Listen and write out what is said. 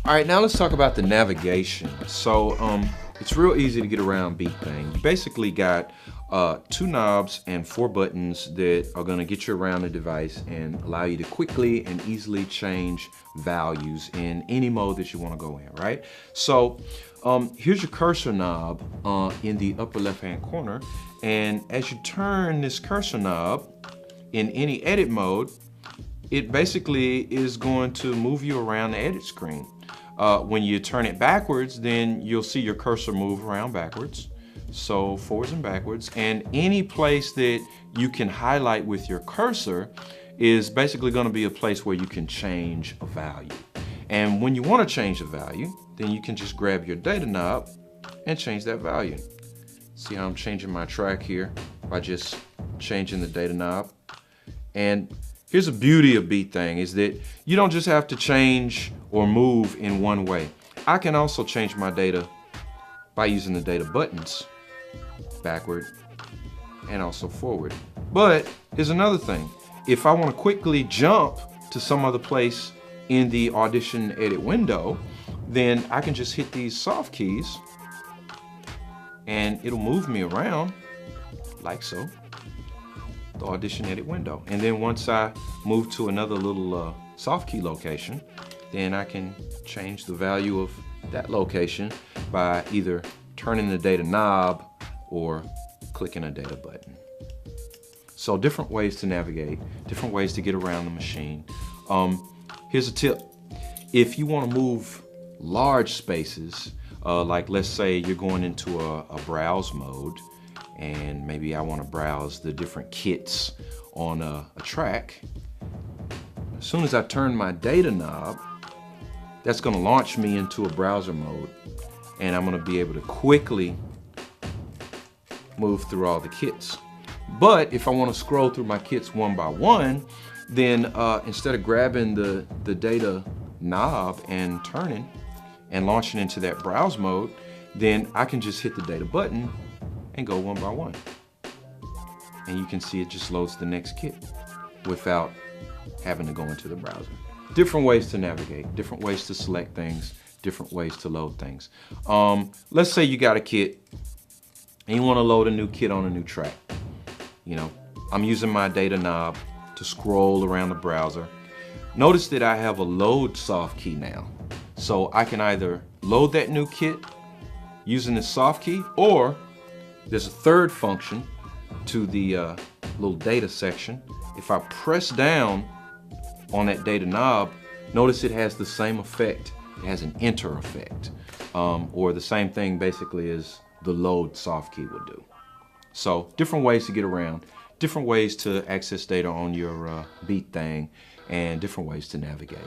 All right, now let's talk about the navigation. So it's real easy to get around Beatmaking. You basically got 2 knobs and 4 buttons that are going to get you around the device and allow you to quickly and easily change values in any mode that you want to go in, right? So here's your cursor knob in the upper left-hand corner, and as you turn this cursor knob in any edit mode, it basically is going to move you around the edit screen. When you turn it backwards, then you'll see your cursor move around backwards. So forwards and backwards. And any place that you can highlight with your cursor is basically going to be a place where you can change a value. And when you want to change a value, then you can just grab your data knob and change that value. See how I'm changing my track here by just changing the data knob. And here's the beauty of Beatmaking is that you don't just have to change or move in one way. I can also change my data by using the data buttons, backward and also forward. But here's another thing. If I want to quickly jump to some other place in the Audition edit window, then I can just hit these soft keys and it'll move me around like so. The Audition edit window. And then once I move to another little soft key location, then I can change the value of that location by either turning the data knob or clicking a data button. So different ways to navigate, different ways to get around the machine. Here's a tip. If you want to move large spaces, like let's say you're going into a browse mode, and maybe I want to browse the different kits on a track. As soon as I turn my data knob, that's going to launch me into a browser mode, and I'm going to be able to quickly move through all the kits. But if I want to scroll through my kits one by one, then instead of grabbing the data knob and turning and launching into that browse mode, then I can just hit the data button and go one by one. And you can see it just loads the next kit without having to go into the browser. Different ways to navigate, different ways to select things, different ways to load things. Let's say you got a kit and you want to load a new kit on a new track. You know, I'm using my data knob to scroll around the browser. Notice that I have a load soft key now. So I can either load that new kit using the soft key, or there's a third function to the little data section. If I press down on that data knob, notice it has the same effect. It has an enter effect, or the same thing basically as the load soft key would do. So different ways to get around, different ways to access data on your Beatmaking, and different ways to navigate.